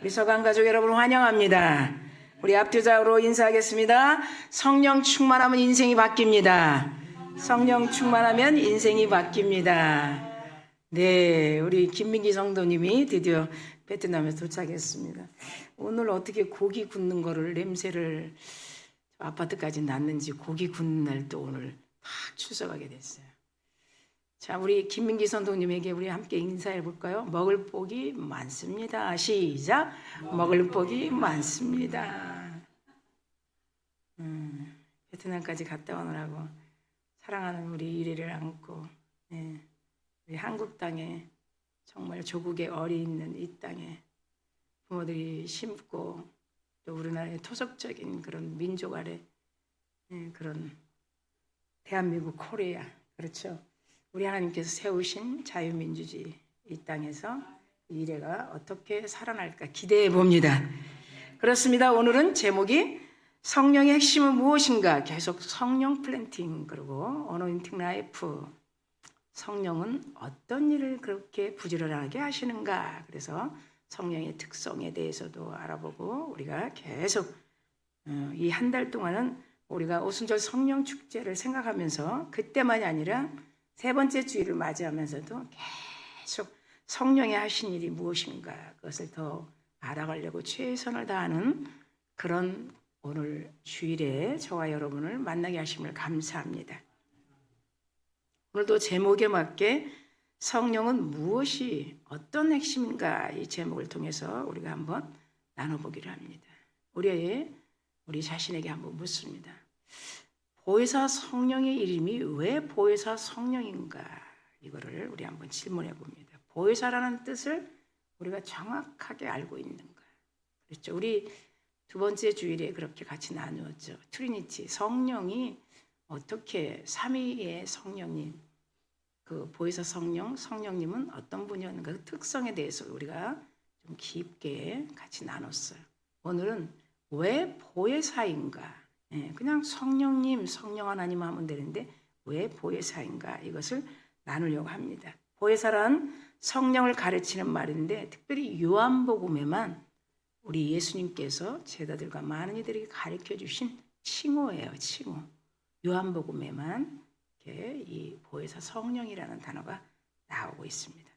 우리 서강 가족 여러분 환영합니다. 우리 앞뒤자로 인사하겠습니다. 성령 충만하면 인생이 바뀝니다. 성령 충만하면 인생이 바뀝니다. 네, 우리 김민기 성도님이 드디어 베트남에 도착했습니다. 오늘 어떻게 고기 굽는 거를 냄새를 아파트까지 났는지 고기 굽는 날 또 오늘 딱 출석하게 됐어요. 자, 우리 김민기 선동님에게 우리 함께 인사해 볼까요? 먹을 복이 많습니다. 시작. 먹을 복이 많습니다. 베트남까지 갔다 오느라고 사랑하는 우리 이래를 안고, 우리 한국 땅에 정말 조국의 얼이 있는 이 땅에 부모들이 심고 또 우리나라의 토속적인 그런 민족 아래 그런 대한민국 코리아, 그렇죠? 우리 하나님께서 세우신 자유민주주의 이 땅에서 이래가 어떻게 살아날까 기대해 봅니다. 그렇습니다. 오늘은 제목이 성령의 핵심은 무엇인가? 계속 성령 플랜팅, 그리고 어노인팅 라이프, 성령은 어떤 일을 그렇게 부지런하게 하시는가? 그래서 성령의 특성에 대해서도 알아보고 우리가 계속 이 한 달 동안은 우리가 오순절 성령 축제를 생각하면서 그때만이 아니라 세 번째 주일을 맞이하면서도 계속 성령이 하신 일이 무엇인가 그것을 더 알아가려고 최선을 다하는 그런 오늘 주일에 저와 여러분을 만나게 하심을 감사합니다. 오늘도 제목에 맞게 성령은 무엇이 어떤 핵심인가 이 제목을 통해서 우리가 한번 나눠보기를 합니다. 우리 자신에게 한번 묻습니다. 보혜사 성령의 이름이 왜 보혜사 성령인가? 이거를 우리 한번 질문해 봅니다. 보혜사라는 뜻을 우리가 정확하게 알고 있는가? 그렇죠. 우리 두 번째 주일에 그렇게 같이 나누었죠. 트리니티, 성령이 어떻게 삼위의 성령님, 그 보혜사 성령님은 어떤 분이었는가? 그 특성에 대해서 우리가 좀 깊게 같이 나눴어요. 오늘은 왜 보혜사인가? 그냥 성령님, 성령 하나님 하면 되는데 왜 보혜사인가? 이것을 나누려고 합니다. 보혜사란 성령을 가르치는 말인데 특별히 요한복음에만 우리 예수님께서 제자들과 많은 이들에게 가르쳐 주신 칭호예요. 칭호. 요한복음에만 이렇게 이 보혜사 성령이라는 단어가 나오고 있습니다.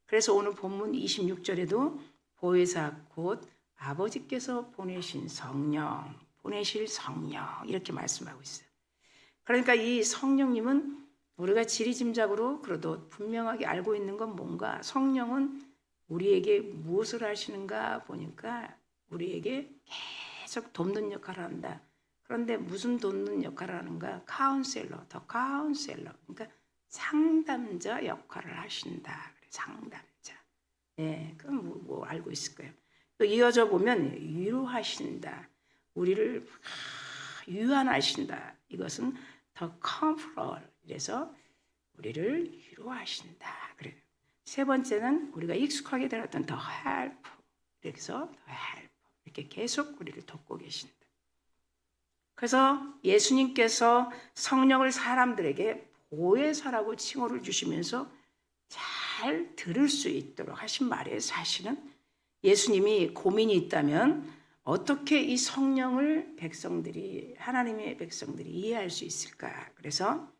그래서 오늘 본문 26절에도 보혜사 곧 아버지께서 보내신 성령, 보내실 성령 이렇게 말씀하고 있어요. 그러니까 이 성령님은 우리가 지리짐작으로 그래도 분명하게 알고 있는 건 뭔가 성령은 우리에게 무엇을 하시는가 보니까 우리에게 계속 돕는 역할을 한다. 그런데 무슨 돕는 역할을 하는가? 카운셀러, 더 카운셀러. 그러니까 상담자 역할을 하신다. 상담자. 네, 그건 뭐 알고 있을 거예요. 또 이어져 보면 위로하신다. 우리를 유한하신다. 이것은 더 comfortable. 그래서 우리를 위로하신다. 그래요. 세 번째는 우리가 익숙하게 들었던 더 help. 그래서 더 help. 이렇게 계속 우리를 돕고 계신다. 그래서 예수님께서 성령을 사람들에게 보혜사라고 칭호를 주시면서 잘 들을 수 있도록 하신 말이에요. 사실은 예수님이 고민이 있다면 어떻게 이 성령을 하나님의 백성들이 이해할 수 있을까? 그래서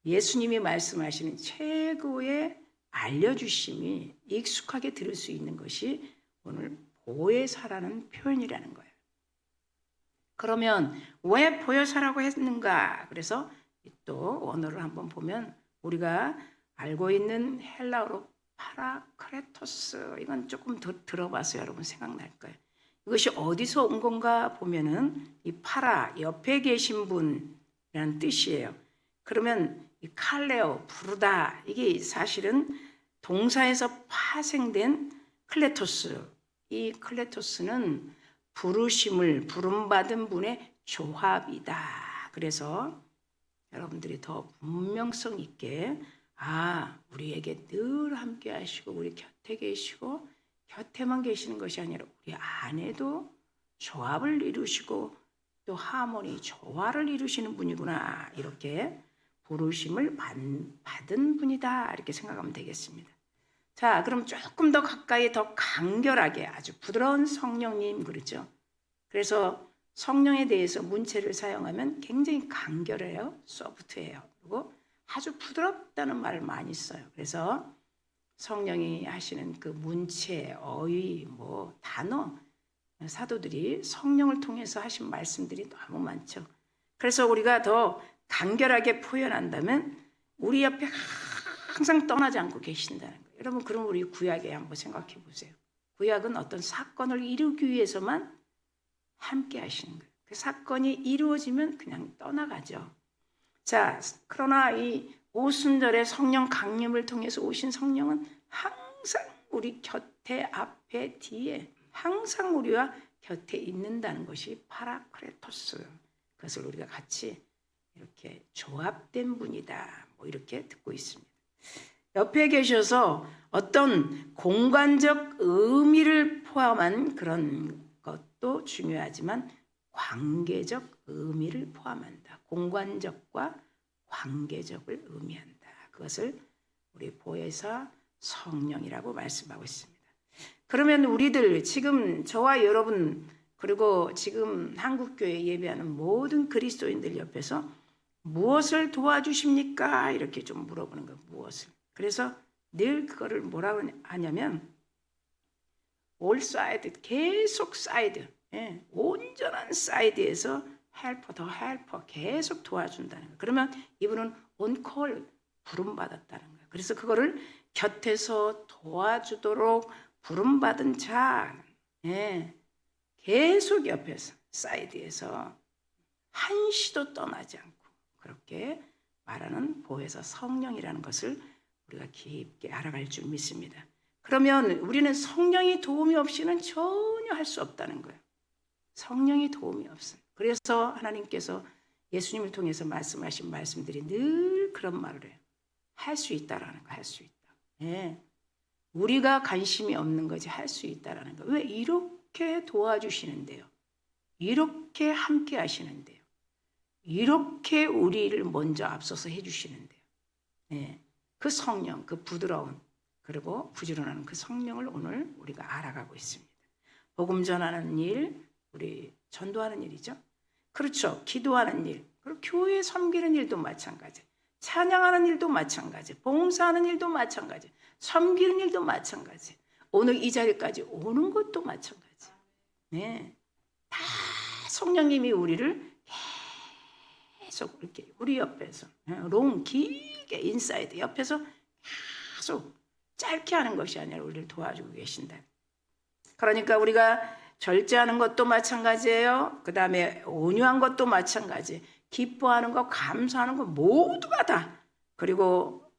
예수님이 말씀하시는 최고의 알려주심이 익숙하게 들을 수 있는 것이 오늘 보혜사라는 표현이라는 거예요. 그러면 왜 보혜사라고 했는가? 그래서 또 원어를 한번 보면 우리가 알고 있는 헬라어로 파라크레토스, 이건 조금 더 들어봐서 여러분 생각날 거예요. 이것이 어디서 온 건가 보면은 이 파라, 옆에 계신 분이라는 뜻이에요. 그러면 이 칼레오, 부르다, 이게 사실은 동사에서 파생된 클레토스. 이 클레토스는 부름받은 분의 조합이다. 그래서 여러분들이 더 분명성 있게 우리에게 늘 함께 하시고 우리 곁에 계시고 곁에만 계시는 것이 아니라 우리 안에도 조합을 이루시고 또 하모니, 조화를 이루시는 분이구나. 이렇게 부르심을 받은 분이다. 이렇게 생각하면 되겠습니다. 자, 그럼 조금 더 가까이 더 간결하게 아주 부드러운 성령님 그러죠. 그래서 성령에 대해서 문체를 사용하면 굉장히 간결해요. 소프트해요. 그리고 아주 부드럽다는 말을 많이 써요. 그래서 성령이 하시는 그 문체, 어휘, 단어, 사도들이 성령을 통해서 하신 말씀들이 너무 많죠. 그래서 우리가 더 간결하게 표현한다면 우리 옆에 항상 떠나지 않고 계신다는 거예요. 여러분, 그럼 우리 구약에 한번 생각해 보세요. 구약은 어떤 사건을 이루기 위해서만 함께 하시는 거예요. 그 사건이 이루어지면 그냥 떠나가죠. 자, 그러나 이 오순절의 성령 강림을 통해서 오신 성령은 항상 우리 곁에, 앞에, 뒤에 항상 우리와 곁에 있는다는 것이 파라크레토스. 그것을 우리가 같이 이렇게 조합된 분이다. 이렇게 듣고 있습니다. 옆에 계셔서 어떤 공간적 의미를 포함한 그런 것도 중요하지만 관계적 의미를 포함한다. 공간적과 관계적을 의미한다. 그것을 우리 보혜사 성령이라고 말씀하고 있습니다. 그러면 우리들 지금 저와 여러분 그리고 지금 한국교회 예배하는 모든 그리스도인들 옆에서 무엇을 도와주십니까? 이렇게 좀 물어보는 거예요. 무엇을. 그래서 늘 그거를 뭐라고 하냐면 all side, 계속 사이드, 온전한 사이드에서 헬퍼, 더 헬퍼 계속 도와준다는 거예요. 그러면 이분은 온콜 부름받았다는 거예요. 그래서 그거를 곁에서 도와주도록 부름받은 자, 계속 옆에서 사이드에서 한시도 떠나지 않고 그렇게 말하는 보혜사 성령이라는 것을 우리가 깊게 알아갈 줄 믿습니다. 그러면 우리는 성령의 도움이 없이는 전혀 할 수 없다는 거예요. 성령의 도움이 없어요. 그래서 하나님께서 예수님을 통해서 말씀하신 말씀들이 늘 그런 말을 해요. 할 수 있다라는 거, 할 수 있다. 우리가 관심이 없는 거지 할 수 있다라는 거. 왜 이렇게 도와주시는데요? 이렇게 함께 하시는데요? 이렇게 우리를 먼저 앞서서 해주시는데요? 그 성령, 그 부드러운 그리고 부지런한 그 성령을 오늘 우리가 알아가고 있습니다. 복음 전하는 일, 우리 전도하는 일이죠. 그렇죠. 기도하는 일, 그리고 교회 섬기는 일도 마찬가지. 찬양하는 일도 마찬가지. 봉사하는 일도 마찬가지. 섬기는 일도 마찬가지. 오늘 이 자리까지 오는 것도 마찬가지. 다 성령님이 우리를 계속 이렇게 우리 옆에서 길게 인사이드 옆에서 계속 짧게 하는 것이 아니라 우리를 도와주고 계신다. 그러니까 우리가 절제하는 것도 마찬가지예요. 그 다음에 온유한 것도 마찬가지. 기뻐하는 것, 감사하는 것 모두가 다. 그리고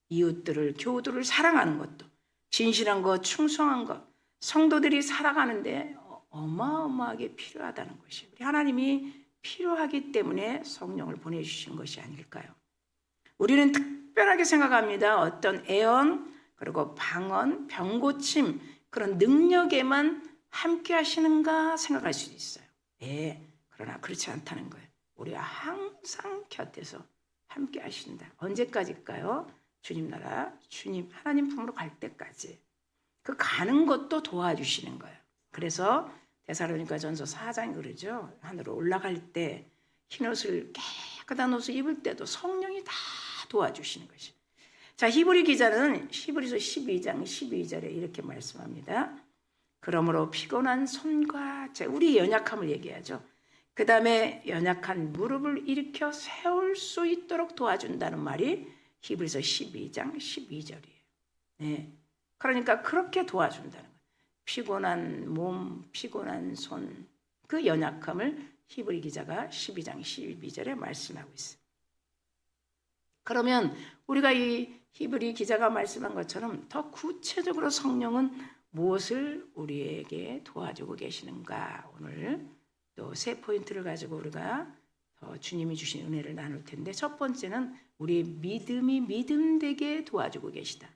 이웃들을, 교우들을 사랑하는 것도. 진실한 것, 충성한 것. 성도들이 살아가는데 어마어마하게 필요하다는 것이. 우리 하나님이 필요하기 때문에 성령을 보내주신 것이 아닐까요? 우리는 특별하게 생각합니다. 어떤 애언, 그리고 방언, 병고침 그런 능력에만 함께 하시는가 생각할 수 있어요. 그러나 그렇지 않다는 거예요. 우리가 항상 곁에서 함께 하신다. 언제까지일까요? 주님 나라, 주님 하나님 품으로 갈 때까지. 그 가는 것도 도와주시는 거예요. 그래서 데살로니가전서 4장이 그러죠. 하늘로 올라갈 때 흰옷을 깨끗한 옷을 입을 때도 성령이 다 도와주시는 것이. 자, 히브리 기자는 히브리서 12장 12절에 이렇게 말씀합니다. 그러므로 피곤한 손과 우리 연약함을 얘기하죠. 그 다음에 연약한 무릎을 일으켜 세울 수 있도록 도와준다는 말이 히브리서 12장 12절이에요. 그러니까 그렇게 도와준다는 거예요. 피곤한 몸, 피곤한 손, 그 연약함을 히브리 기자가 12장 12절에 말씀하고 있어요. 그러면 우리가 이 히브리 기자가 말씀한 것처럼 더 구체적으로 성령은 무엇을 우리에게 도와주고 계시는가, 오늘 또 세 포인트를 가지고 우리가 더 주님이 주신 은혜를 나눌 텐데, 첫 번째는 우리 믿음이 믿음되게 도와주고 계시다.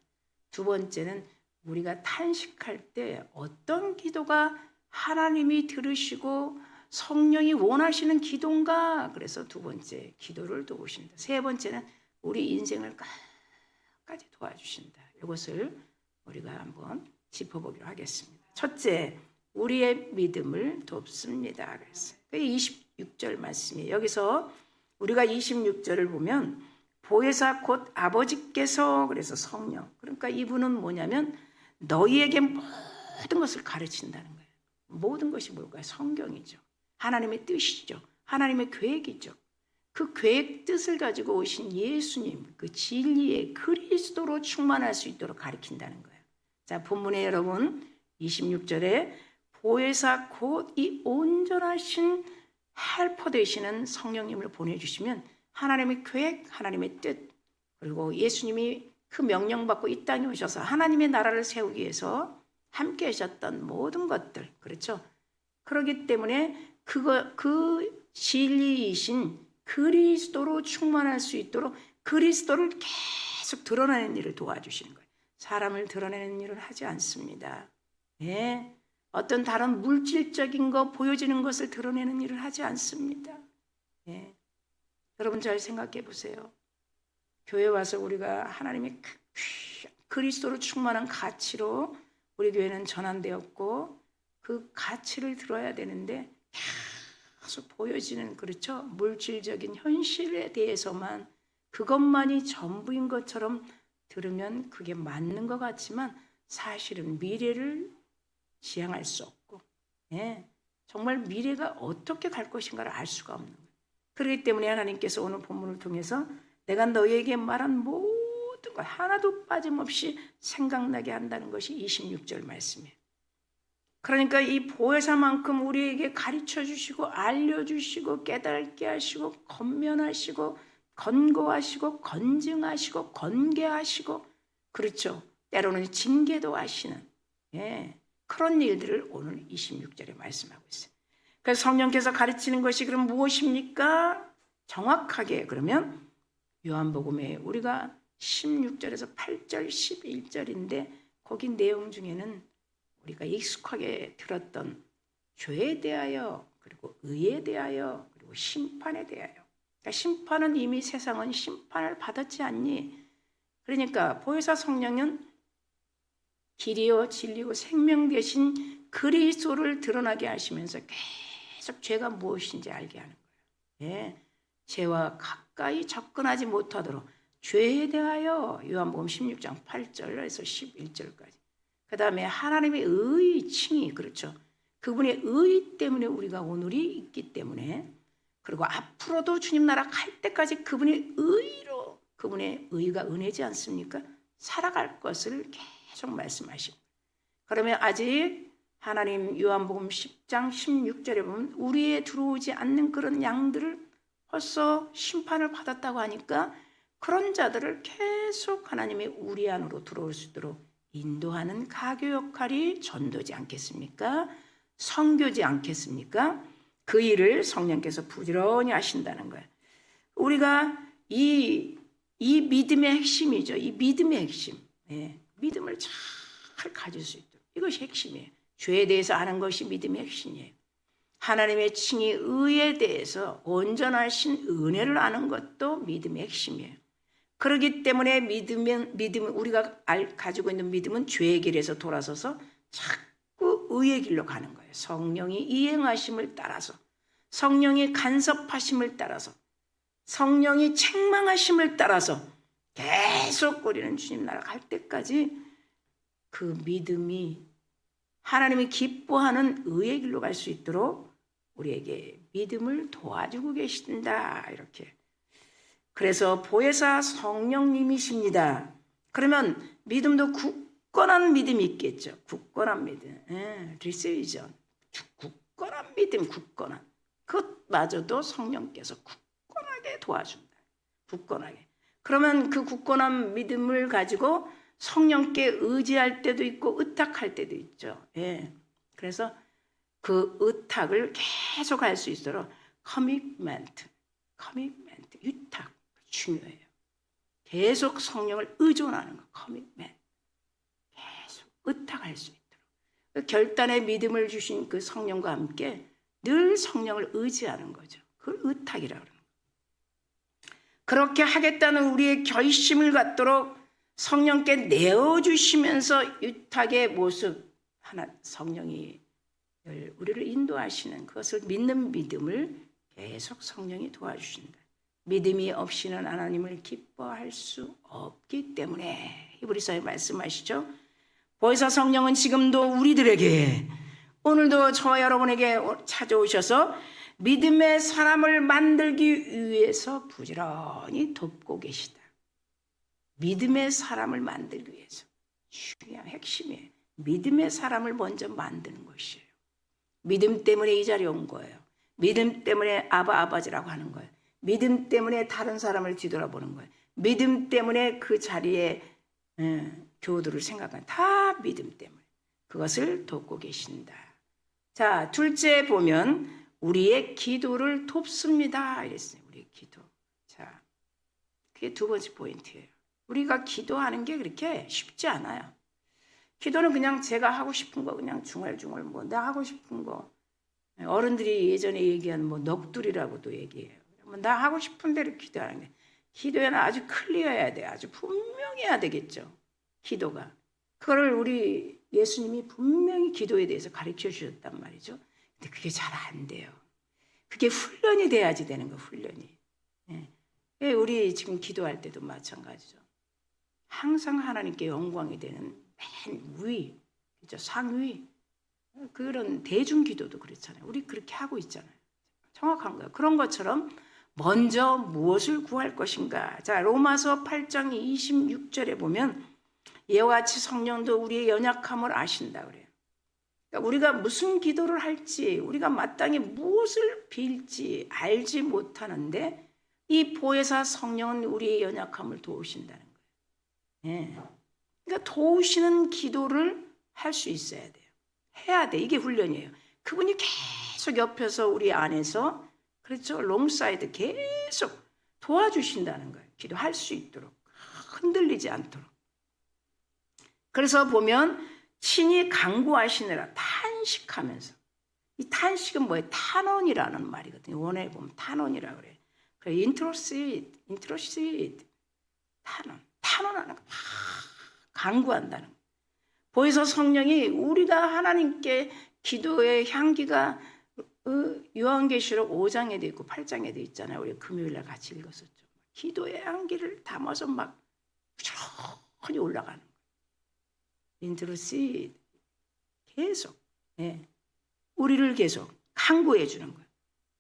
두 번째는 우리가 탄식할 때 어떤 기도가 하나님이 들으시고 성령이 원하시는 기도인가, 그래서 두 번째 기도를 도우신다. 세 번째는 우리 인생을 끝까지 도와주신다. 이것을 우리가 한번 짚어보기로 하겠습니다. 첫째, 우리의 믿음을 돕습니다. 그래서 26절 말씀이에요. 여기서 우리가 26절을 보면 보혜사 곧 아버지께서, 그래서 성령, 그러니까 이분은 뭐냐면 너희에게 모든 것을 가르친다는 거예요. 모든 것이 뭘까요? 성경이죠. 하나님의 뜻이죠. 하나님의 계획이죠. 그 계획 뜻을 가지고 오신 예수님, 그 진리의 그리스도로 충만할 수 있도록 가르친다는 거예요. 자, 본문에 여러분 26절에 보혜사 곧 이 온전하신 헬퍼 되시는 성령님을 보내주시면 하나님의 계획, 하나님의 뜻, 그리고 예수님이 그 명령받고 이 땅에 오셔서 하나님의 나라를 세우기 위해서 함께 하셨던 모든 것들, 그렇죠? 그렇기 때문에 그 진리이신 그리스도로 충만할 수 있도록 그리스도를 계속 드러내는 일을 도와주시는 거예요. 사람을 드러내는 일을 하지 않습니다. 네. 어떤 다른 물질적인 거, 보여지는 것을 드러내는 일을 하지 않습니다. 네. 여러분 잘 생각해 보세요. 교회 와서 우리가 하나님의 그리스도로 충만한 가치로 우리 교회는 전환되었고 그 가치를 들어야 되는데 계속 보여지는, 그렇죠? 물질적인 현실에 대해서만 그것만이 전부인 것처럼 들으면 그게 맞는 것 같지만 사실은 미래를 지향할 수 없고, 예, 정말 미래가 어떻게 갈 것인가를 알 수가 없는 거예요. 그렇기 때문에 하나님께서 오늘 본문을 통해서 내가 너희에게 말한 모든 것 하나도 빠짐없이 생각나게 한다는 것이 26절 말씀이에요. 그러니까 이 보혜사만큼 우리에게 가르쳐 주시고 알려주시고 깨닫게 하시고 권면하시고 권고하시고 건증하시고 권계하시고, 그렇죠, 때로는 징계도 하시는, 예, 그런 일들을 오늘 26절에 말씀하고 있어요. 그래서 성령께서 가르치는 것이 그럼 무엇입니까? 정확하게 그러면 요한복음에 우리가 16절에서 8절 11절인데 거기 내용 중에는 우리가 익숙하게 들었던 죄에 대하여, 그리고 의에 대하여, 그리고 심판에 대하여. 그러니까 심판은 이미 세상은 심판을 받았지 않니? 그러니까 보혜사 성령은 길이요 진리고 생명 되신 그리스도를 드러나게 하시면서 계속 죄가 무엇인지 알게 하는 거예요. 예, 죄와 가까이 접근하지 못하도록 죄에 대하여 요한복음 16장 8절에서 11절까지. 그 다음에 하나님의 의의 칭의, 그렇죠. 그분의 의 때문에 우리가 오늘이 있기 때문에, 그리고 앞으로도 주님 나라 갈 때까지 그분의 의로, 그분의 의가 은혜지 않습니까? 살아갈 것을 계속 말씀하십니다. 그러면 아직 하나님 요한복음 10장 16절에 보면 우리에 들어오지 않는 그런 양들을 벌써 심판을 받았다고 하니까 그런 자들을 계속 하나님의 우리 안으로 들어올 수 있도록 인도하는 가교 역할이 전도지 않겠습니까? 선교지 않겠습니까? 그 일을 성령께서 부지런히 하신다는 거예요. 우리가 이 믿음의 핵심이죠. 이 믿음의 핵심. 네, 믿음을 잘 가질 수 있도록. 이것이 핵심이에요. 죄에 대해서 아는 것이 믿음의 핵심이에요. 하나님의 칭의 의에 대해서 온전하신 은혜를 아는 것도 믿음의 핵심이에요. 그렇기 때문에 믿음은 우리가 가지고 있는 믿음은 죄의 길에서 돌아서서 자꾸 의의 길로 가는 거예요. 성령이 이행하심을 따라서, 성령이 간섭하심을 따라서, 성령이 책망하심을 따라서 계속 우리는 주님 나라 갈 때까지 그 믿음이 하나님이 기뻐하는 의의 길로 갈 수 있도록 우리에게 믿음을 도와주고 계신다, 이렇게. 그래서 보혜사 성령님이십니다. 그러면 믿음도 굳건한 믿음이 있겠죠. 굳건한 믿음, 리세이전, 굳건한 믿음, 굳건한. 그것마저도 성령께서 굳건하게 도와준다. 굳건하게. 그러면 그 굳건한 믿음을 가지고 성령께 의지할 때도 있고 의탁할 때도 있죠. 예. 그래서 그 의탁을 계속 할 수 있도록 커미트먼트, 유탁 중요해요. 계속 성령을 의존하는 거, 커미트먼트. 계속 의탁할 수 있도록. 결단의 믿음을 주신 그 성령과 함께 늘 성령을 의지하는 거죠. 그걸 의탁이라고 그러는 거예요. 그렇게 하겠다는 우리의 결심을 갖도록 성령께 내어주시면서 유탁의 모습 하나 성령이 우리를 인도하시는 그것을 믿는 믿음을 계속 성령이 도와주신다. 믿음이 없이는 하나님을 기뻐할 수 없기 때문에 히브리서에 말씀하시죠. 보혜사 성령은 지금도 우리들에게 오늘도 저와 여러분에게 찾아오셔서 믿음의 사람을 만들기 위해서 부지런히 돕고 계시다. 믿음의 사람을 만들기 위해서 중요한 핵심이에요. 믿음의 사람을 먼저 만드는 것이에요. 믿음 때문에 이 자리에 온 거예요. 믿음 때문에 아버지라고 하는 거예요. 믿음 때문에 다른 사람을 뒤돌아보는 거예요. 믿음 때문에 그 자리에 교우들을 생각하는 다 믿음 때문에 그것을 돕고 계신다. 자, 둘째 보면 우리의 기도를 돕습니다. 이랬어요. 우리의 기도. 자, 그게 두 번째 포인트예요. 우리가 기도하는 게 그렇게 쉽지 않아요. 기도는 그냥 제가 하고 싶은 거 그냥 중얼중얼 뭐 나 하고 싶은 거 어른들이 예전에 얘기한 뭐 넋두리라고도 얘기해요. 나 하고 싶은 대로 기도하는 게 기도에는 아주 클리어해야 돼. 아주 분명해야 되겠죠. 기도가. 그거를 우리 예수님이 분명히 기도에 대해서 가르쳐 주셨단 말이죠. 근데 그게 잘 안 돼요. 그게 훈련이 돼야지 되는 거 훈련이. 예. 우리 지금 기도할 때도 마찬가지죠. 항상 하나님께 영광이 되는 맨 위, 그죠? 상위. 그런 대중 기도도 그렇잖아요. 우리 그렇게 하고 있잖아요. 정확한 거예요. 그런 것처럼 먼저 무엇을 구할 것인가. 자, 로마서 8장 26절에 보면 이와 같이 성령도 우리의 연약함을 아신다 그래요. 그러니까 우리가 무슨 기도를 할지, 우리가 마땅히 무엇을 빌지 알지 못하는데 이 보혜사 성령은 우리의 연약함을 도우신다는 거예요. 예. 그러니까 도우시는 기도를 할 수 있어야 돼요. 해야 돼. 이게 훈련이에요. 그분이 계속 옆에서 우리 안에서 그렇죠. 롱사이드 계속 도와주신다는 거예요. 기도할 수 있도록 흔들리지 않도록. 그래서 보면 친히 강구하시느라 탄식하면서 이 탄식은 뭐예요? 탄원이라는 말이거든요. 원어에 보면 탄원이라고 그래요. 그래서 인트로시드 탄원하는 거 강구한다는 거. 보혜사 성령이 우리가 하나님께 기도의 향기가 요한계시록 5장에도 있고 8장에도 있잖아요. 우리 금요일날 같이 읽었었죠. 기도의 향기를 담아서 막 부지런히 올라가는 거예요. 인트로시드 계속 우리를 계속 강구해 주는 거예요.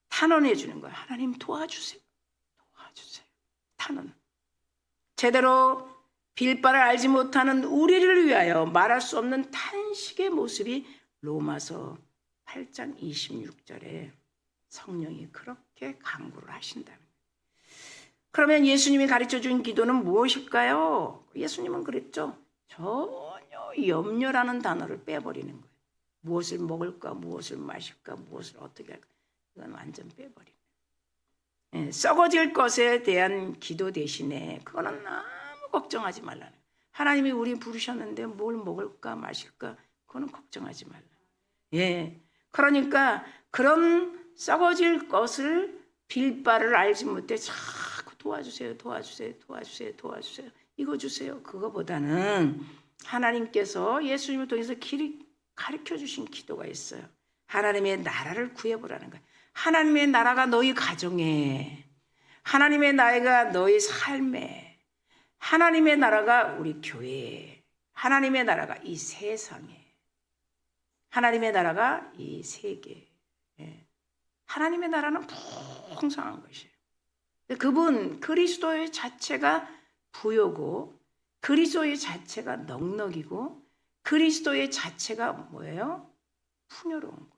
탄원해 주는 거예요. 하나님 도와주세요. 탄원. 제대로 빌 바를 알지 못하는 우리를 위하여 말할 수 없는 탄식의 모습이 로마서 8장 26절에 성령이 그렇게 강구를 하신다는 거예요. 그러면 예수님이 가르쳐준 기도는 무엇일까요? 예수님은 그랬죠. 전혀 염려라는 단어를 빼버리는 거예요. 무엇을 먹을까, 무엇을 마실까, 무엇을 어떻게 할까. 이건 완전 빼버리는 거예요. 썩어질 것에 대한 기도 대신에 그거는 아무 걱정하지 말라는 거예요. 하나님이 우리 부르셨는데 뭘 먹을까, 마실까, 그거는 걱정하지 말라. 예. 그러니까 그런 썩어질 것을 빌 바를 알지 못해 자꾸 도와주세요. 이거 주세요. 그거보다는 하나님께서 예수님을 통해서 가르쳐 주신 기도가 있어요. 하나님의 나라를 구해보라는 거예요. 하나님의 나라가 너희 가정에, 하나님의 나라가 너희 삶에, 하나님의 나라가 우리 교회에, 하나님의 나라가 이 세상에, 하나님의 나라가 이 세계에. 하나님의 나라는 풍성한 것이에요. 그분 그리스도의 자체가 부요고 그리스도의 자체가 넉넉이고 그리스도의 자체가 뭐예요? 풍요로운 거예요.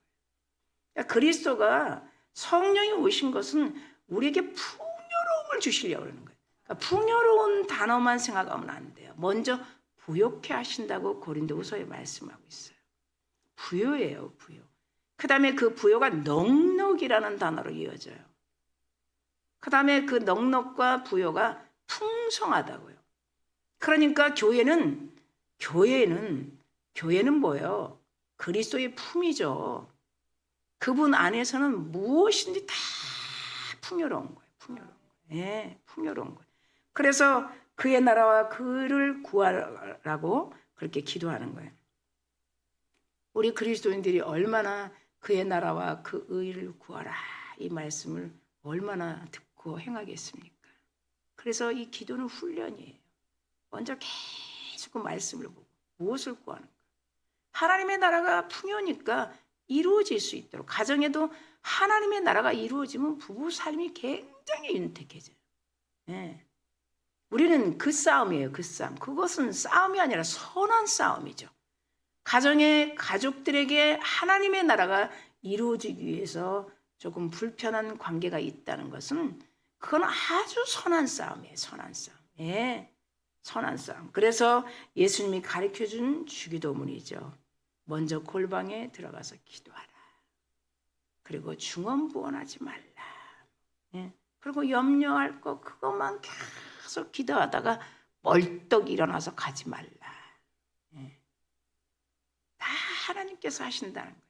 그러니까 그리스도가 성령이 오신 것은 우리에게 풍요로움을 주시려고 하는 거예요. 그러니까 풍요로운 단어만 생각하면 안 돼요. 먼저 부요케 하신다고 고린도후서에 말씀하고 있어요. 부요예요, 부요. 그 다음에 그 부요가 넉넉이라는 단어로 이어져요. 그 다음에 그 넉넉과 부요가 풍성하다고요. 그러니까 교회는 뭐예요? 그리스도의 품이죠. 그분 안에서는 무엇인지 다 풍요로운 거예요. 풍요로운 거예요. 그래서 그의 나라와 그를 구하라고 그렇게 기도하는 거예요. 우리 그리스도인들이 얼마나 그의 나라와 그 의를 구하라 이 말씀을 얼마나 듣고 행하겠습니까? 그래서 이 기도는 훈련이에요. 먼저 계속 그 말씀을 보고 무엇을 구하는가. 하나님의 나라가 풍요니까 이루어질 수 있도록, 가정에도 하나님의 나라가 이루어지면 부부 삶이 굉장히 윤택해져요. 네. 우리는 그 싸움이에요. 그 싸움. 그것은 싸움이 아니라 선한 싸움이죠. 가정의 가족들에게 하나님의 나라가 이루어지기 위해서 조금 불편한 관계가 있다는 것은 그건 아주 선한 싸움이에요. 선한 싸움. 예, 선한 싸움. 그래서 예수님이 가르쳐준 주기도문이죠. 먼저 골방에 들어가서 기도하라. 그리고 중언부언하지 말라. 예, 그리고 염려할 거 그것만 계속 기도하다가 멀떡 일어나서 가지 말라. 예. 다 하나님께서 하신다는 거예요.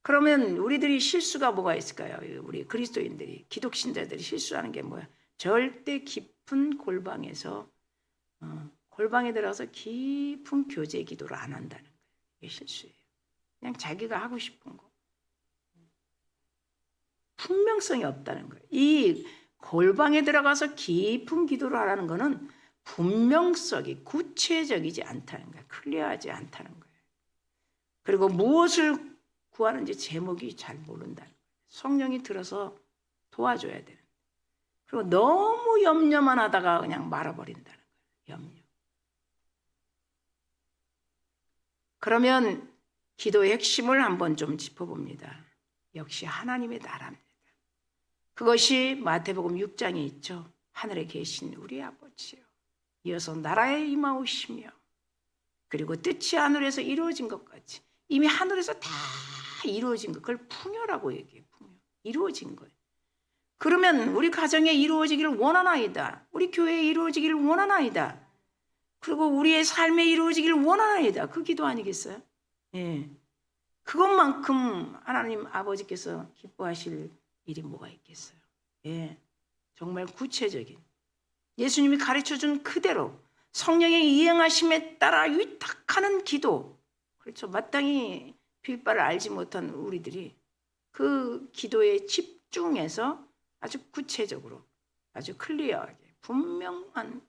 그러면 우리들이 실수가 뭐가 있을까요? 우리 그리스도인들이, 기독신자들이 실수하는 게 뭐야? 절대 깊은 골방에서 골방에 들어가서 깊은 교제 기도를 안 한다는 거예요. 이게 실수예요. 그냥 자기가 하고 싶은 거. 분명성이 없다는 거예요. 이 골방에 들어가서 깊은 기도를 하라는 거는 분명성이 구체적이지 않다는 거예요. 클리어하지 않다는 거예요. 그리고 무엇을 구하는지 제목이 잘 모른다는 거예요. 성령이 들어서 도와줘야 되는 거예요. 그리고 너무 염려만 하다가 그냥 말아버린다는 거예요. 염려. 그러면 기도의 핵심을 한번 좀 짚어봅니다. 역시 하나님의 나라입니다. 그것이 마태복음 6장에 있죠. 하늘에 계신 우리 아버지요. 이어서 나라에 임하오시며 그리고 뜻이 하늘에서 이루어진 것 같이 이미 하늘에서 다 이루어진 것, 그걸 풍요라고 얘기해요. 풍요. 이루어진 거예요. 그러면 우리 가정에 이루어지기를 원하나이다. 우리 교회에 이루어지기를 원하나이다. 그리고 우리의 삶에 이루어지기를 원하나이다. 그 기도 아니겠어요? 예. 그것만큼 하나님 아버지께서 기뻐하실 일이 뭐가 있겠어요? 예. 정말 구체적인 예수님이 가르쳐준 그대로 성령의 이행하심에 따라 위탁하는 기도. 그렇죠. 마땅히 빌바를 알지 못한 우리들이 그 기도에 집중해서 아주 구체적으로 아주 클리어하게 분명한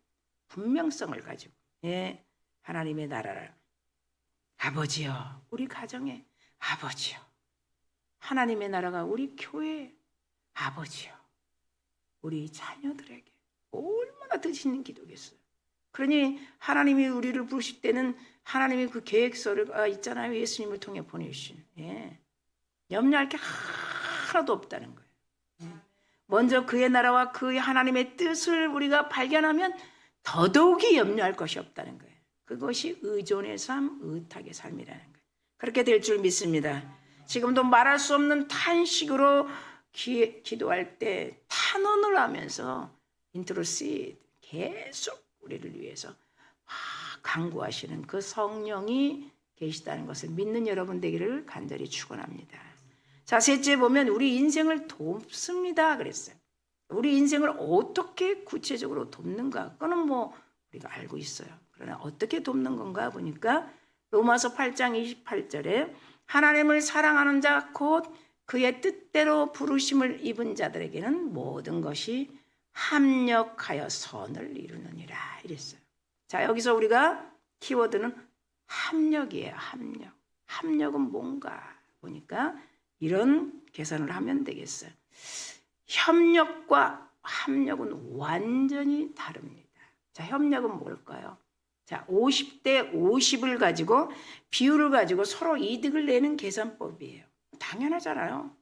분명성을 가지고 예, 하나님의 나라를 아버지여 우리 가정에 아버지여 하나님의 나라가 우리 교회에 아버지여 우리 자녀들에게 얼마나 뜻이 있는 기도겠어요. 그러니 하나님이 우리를 부르실 때는 하나님의 그 계획서가 있잖아요. 예수님을 통해 보내주신. 예. 염려할 게 하나도 없다는 거예요. 예. 먼저 그의 나라와 그의 하나님의 뜻을 우리가 발견하면 더더욱이 염려할 것이 없다는 거예요. 그것이 의존의 삶, 의탁의 삶이라는 거예요. 그렇게 될 줄 믿습니다. 지금도 말할 수 없는 탄식으로 기도할 때 탄원을 하면서 인트로시드 계속 우리를 위해서 간구하시는 그 성령이 계시다는 것을 믿는 여러분 되기를 간절히 축원합니다. 자, 셋째 보면 우리 인생을 돕습니다 그랬어요. 우리 인생을 어떻게 구체적으로 돕는가? 그거는 뭐 우리가 알고 있어요. 그러나 어떻게 돕는 건가 보니까 로마서 8장 28절에 하나님을 사랑하는 자 곧 그의 뜻대로 부르심을 입은 자들에게는 모든 것이 합력하여 선을 이루느니라 이랬어요. 자, 여기서 우리가 키워드는 합력이에요. 합력. 합력은 뭔가 보니까 이런 계산을 하면 되겠어요. 협력과 합력은 완전히 다릅니다. 자, 협력은 뭘까요? 자, 50대 50을 가지고 비율을 가지고 서로 이득을 내는 계산법이에요. 당연하잖아요.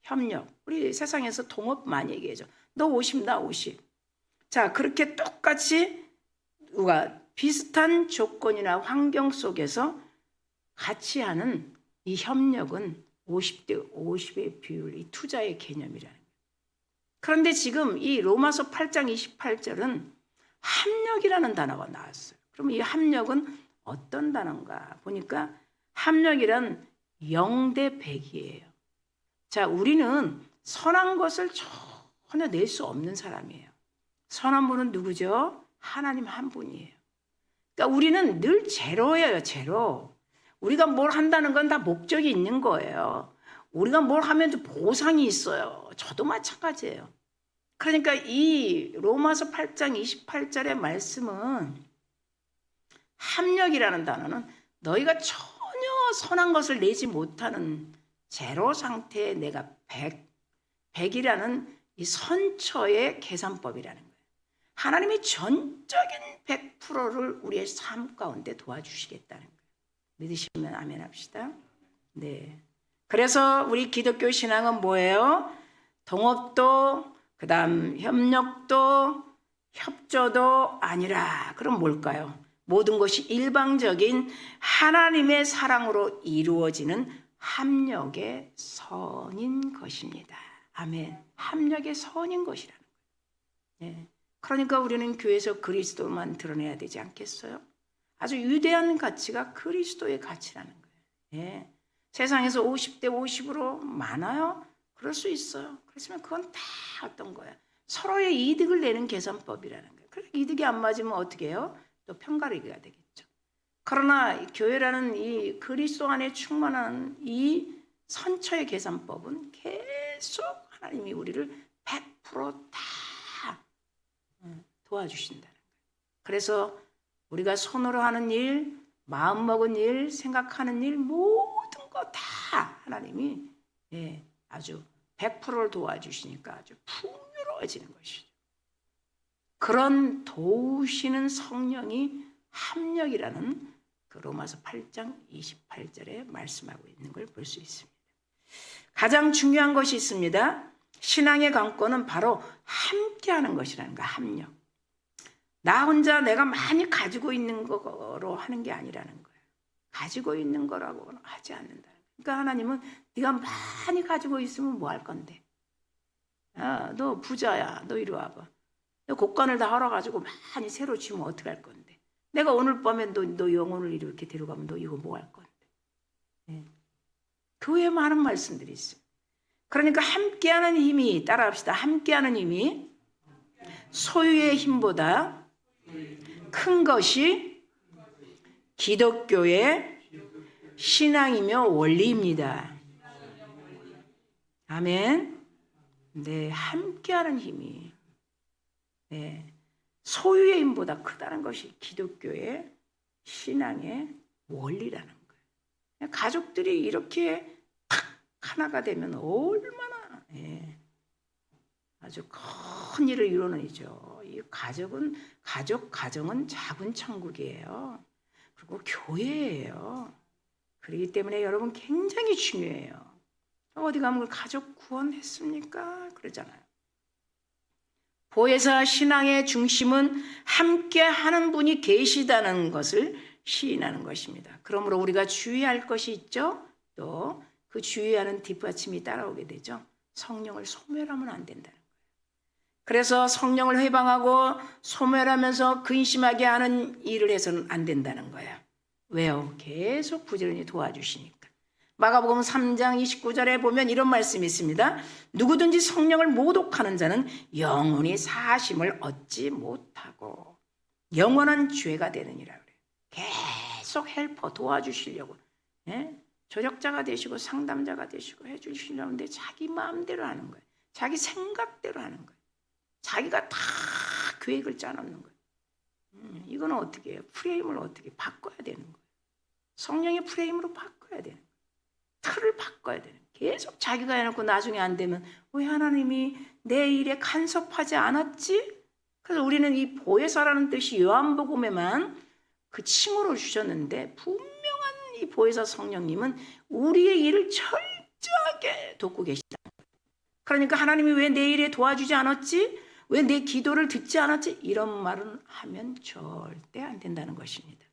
협력. 우리 세상에서 동업 많이 얘기하죠. 너 50, 나 50. 자, 그렇게 똑같이 누가 비슷한 조건이나 환경 속에서 같이 하는 이 협력은 50대 50의 비율, 이 투자의 개념이라는 거예요. 그런데 지금 이 로마서 8장 28절은 합력이라는 단어가 나왔어요. 그럼 이 합력은 어떤 단어인가 보니까 합력이란 0대 100이에요. 자, 우리는 선한 것을 전혀 낼 수 없는 사람이에요. 선한 분은 누구죠? 하나님 한 분이에요. 그러니까 우리는 늘 제로예요, 제로. 우리가 뭘 한다는 건 다 목적이 있는 거예요. 우리가 뭘 하면 보상이 있어요. 저도 마찬가지예요. 그러니까 이 로마서 8장 28절의 말씀은 합력이라는 단어는 너희가 전혀 선한 것을 내지 못하는 제로 상태에 내가 100이라는 이 선처의 계산법이라는 거예요. 하나님이 전적인 100%를 우리의 삶 가운데 도와주시겠다는 거예요. 믿으시면 아멘 합시다. 네. 그래서 우리 기독교 신앙은 뭐예요? 동업도, 그 다음 협력도, 협조도 아니라, 그럼 뭘까요? 모든 것이 일방적인 하나님의 사랑으로 이루어지는 합력의 선인 것입니다. 아멘. 합력의 선인 것이라는 거예요. 네. 그러니까 우리는 교회에서 그리스도만 드러내야 되지 않겠어요? 아주 위대한 가치가 그리스도의 가치라는 거예요. 예. 세상에서 50대 50으로 많아요? 그럴 수 있어요. 그렇지만 그건 다 어떤 거야? 서로의 이득을 내는 계산법이라는 거예요. 그러니까 이득이 안 맞으면 어떻게 해요? 또 편가르기가 되겠죠. 그러나 교회라는 이 그리스도 안에 충만한 이 선처의 계산법은 계속 하나님이 우리를 100%다 도와주신다는 거예요. 그래서 우리가 손으로 하는 일, 마음먹은 일, 생각하는 일 모든 거 다 하나님이 아주 100%를 도와주시니까 아주 풍요로워지는 것이죠. 그런 도우시는 성령이 합력이라는 그 로마서 8장 28절에 말씀하고 있는 걸 볼 수 있습니다. 가장 중요한 것이 있습니다. 신앙의 관건은 바로 함께하는 것이라는 거야. 합력. 나 혼자 내가 많이 가지고 있는 거로 하는 게 아니라는 거예요. 가지고 있는 거라고 하지 않는다. 그러니까 하나님은 네가 많이 가지고 있으면 뭐 할 건데? 너 부자야. 너 이리 와봐. 너 곡간을 다 헐어가지고 많이 새로 지으면 어떻게 할 건데? 내가 오늘 밤에 너 영혼을 이렇게 데려가면 너 이거 뭐 할 건데? 네. 그 외에 많은 말씀들이 있어요. 그러니까 함께하는 힘이, 따라합시다. 함께하는 힘이 소유의 힘보다 큰 것이 기독교의 신앙이며 원리입니다. 아멘. 네, 함께하는 힘이 소유의 힘보다 크다는 것이 기독교의 신앙의 원리라는 거예요. 가족들이 이렇게 탁 하나가 되면 얼마나 아주 큰 일을 이루어내죠. 이 가정은 작은 천국이에요. 그리고 교회예요. 그렇기 때문에 여러분 굉장히 중요해요. 어디 가면 가족 구원했습니까? 그러잖아요. 보혜사 신앙의 중심은 함께 하는 분이 계시다는 것을 시인하는 것입니다. 그러므로 우리가 주의할 것이 있죠. 또 그 주의하는 뒷받침이 따라오게 되죠. 성령을 소멸하면 안 된다는 거예요. 그래서 성령을 회방하고 소멸하면서 근심하게 하는 일을 해서는 안 된다는 거예요. 왜요? 계속 부지런히 도와주시니까. 마가복음 3장 29절에 보면 이런 말씀이 있습니다. 누구든지 성령을 모독하는 자는 영원히 사심을 얻지 못하고 영원한 죄가 되느니라 그래요. 계속 헬퍼 도와주시려고 조력자가 되시고 상담자가 되시고 해주시려는데 자기 마음대로 하는 거예요. 자기 생각대로 하는 거예요. 자기가 다 계획을 짜놓는 거예요. 이거는 어떻게 해요? 프레임을 어떻게 바꿔야 되는 거예요. 성령의 프레임으로 바꿔야 되는 거예요. 틀을 바꿔야 되는 거예요. 계속 자기가 해놓고 나중에 안 되면 왜 하나님이 내 일에 간섭하지 않았지? 그래서 우리는 이 보혜사라는 뜻이 요한복음에만 그 칭호를 주셨는데 분명한 이 보혜사 성령님은 우리의 일을 철저하게 돕고 계시다. 그러니까 하나님이 왜 내 일에 도와주지 않았지? 왜 내 기도를 듣지 않았지? 이런 말은 하면 절대 안 된다는 것입니다.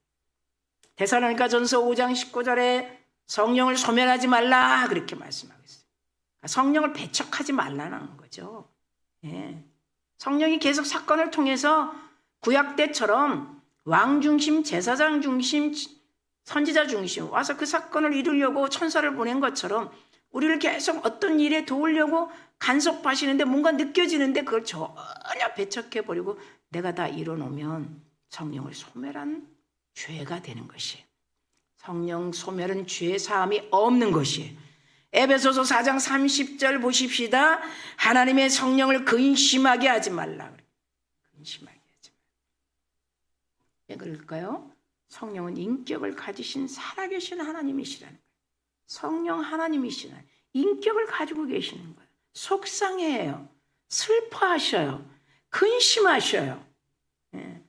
데살로니가전서 5장 19절에 성령을 소멸하지 말라 그렇게 말씀하고 있어요. 성령을 배척하지 말라는 거죠. 성령이 계속 사건을 통해서 구약 때처럼 왕 중심, 제사장 중심, 선지자 중심 와서 그 사건을 이루려고 천사를 보낸 것처럼 우리를 계속 어떤 일에 도우려고 간섭하시는데 뭔가 느껴지는데 그걸 전혀 배척해버리고 내가 다 이뤄놓으면 성령을 소멸한 죄가 되는 것이에요. 성령 소멸은 죄 사함이 없는 것이에요. 에베소서 4장 30절 보십시다. 하나님의 성령을 근심하게 하지 말라. 근심하게 하지 말라. 왜 그럴까요? 성령은 인격을 가지신 살아계신 하나님이시라는 거예요. 성령 하나님이시라는 인격을 가지고 계시는 거예요. 속상해해요. 슬퍼하셔요. 근심하셔요. 예.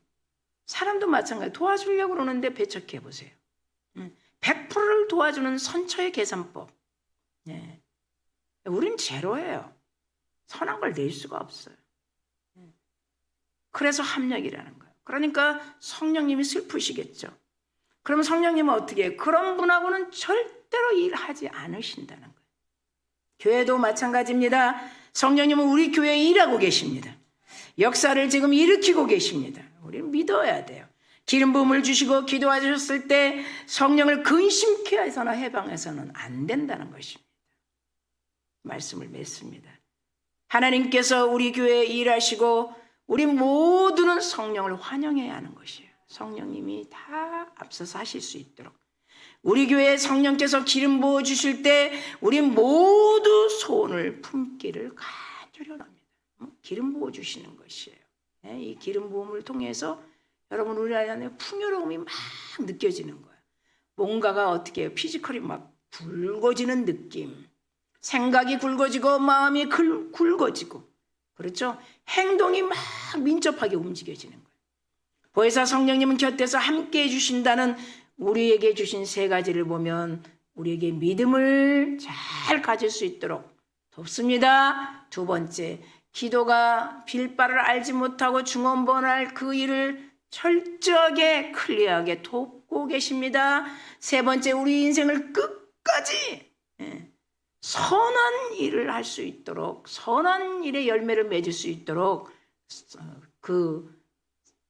사람도 마찬가지. 도와주려고 그러는데 배척해 보세요. 100%를 도와주는 선처의 계산법. 예. 우린 제로예요. 선한 걸 낼 수가 없어요. 그래서 합력이라는 거예요. 그러니까 성령님이 슬프시겠죠. 그럼 성령님은 어떻게 해요? 그런 분하고는 절대로 일하지 않으신다는 거예요. 교회도 마찬가지입니다. 성령님은 우리 교회에 일하고 계십니다. 역사를 지금 일으키고 계십니다. 우리는 믿어야 돼요. 기름 부음을 주시고 기도하셨을 때 성령을 근심케 해서나 해방해서는 안 된다는 것입니다. 말씀을 맺습니다. 하나님께서 우리 교회에 일하시고 우리 모두는 성령을 환영해야 하는 것이에요. 성령님이 다 앞서서 하실 수 있도록 우리 교회에 성령께서 기름 부어 주실 때 우리 모두 소원을 품기를 간절히 원합니다. 기름 부어 주시는 것이에요. 이 기름 부음을 통해서 여러분 우리 안에 풍요로움이 막 느껴지는 거예요. 뭔가가 어떻게 해요? 피지컬이 막 굵어지는 느낌. 생각이 굵어지고 마음이 굵어지고 그렇죠? 행동이 막 민첩하게 움직여지는 거예요. 보혜사 성령님은 곁에서 함께 해주신다는 우리에게 주신 세 가지를 보면 우리에게 믿음을 잘 가질 수 있도록 돕습니다. 두 번째, 기도가 빌바를 알지 못하고 중언번할 그 일을 철저하게 클리어하게 돕고 계십니다. 세 번째, 우리 인생을 끝까지 선한 일을 할 수 있도록 선한 일의 열매를 맺을 수 있도록 그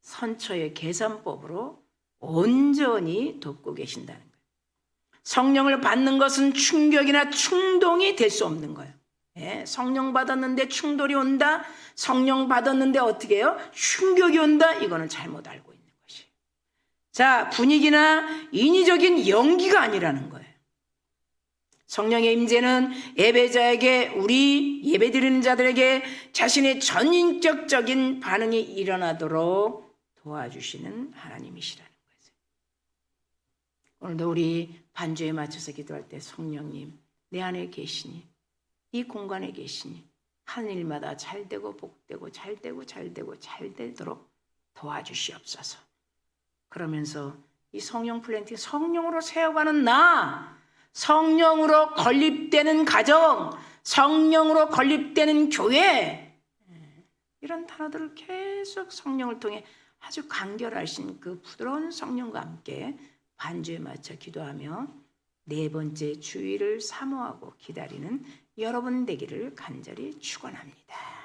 선처의 계산법으로 온전히 돕고 계신다는 거예요. 성령을 받는 것은 충격이나 충동이 될 수 없는 거예요. 성령 받았는데 충돌이 온다. 성령 받았는데 어떻게 해요? 충격이 온다. 이거는 잘못 알고 있는 것이에요. 자, 분위기나 인위적인 연기가 아니라는 거예요. 성령의 임재는 예배자에게 우리 예배드리는 자들에게 자신의 전인격적인 반응이 일어나도록 도와주시는 하나님이시라는 거죠. 오늘도 우리 반주에 맞춰서 기도할 때 성령님 내 안에 계시니 이 공간에 계시니 하는 일마다 잘되고 복되고 잘되고 잘되도록 도와주시옵소서. 그러면서 이 성령 플랜팅 성령으로 세워가는 나 성령으로 건립되는 가정, 성령으로 건립되는 교회 이런 단어들을 계속 성령을 통해 아주 간결하신 그 부드러운 성령과 함께 반주에 맞춰 기도하며 네 번째 주일을 사모하고 기다리는 여러분 되기를 간절히 축원합니다.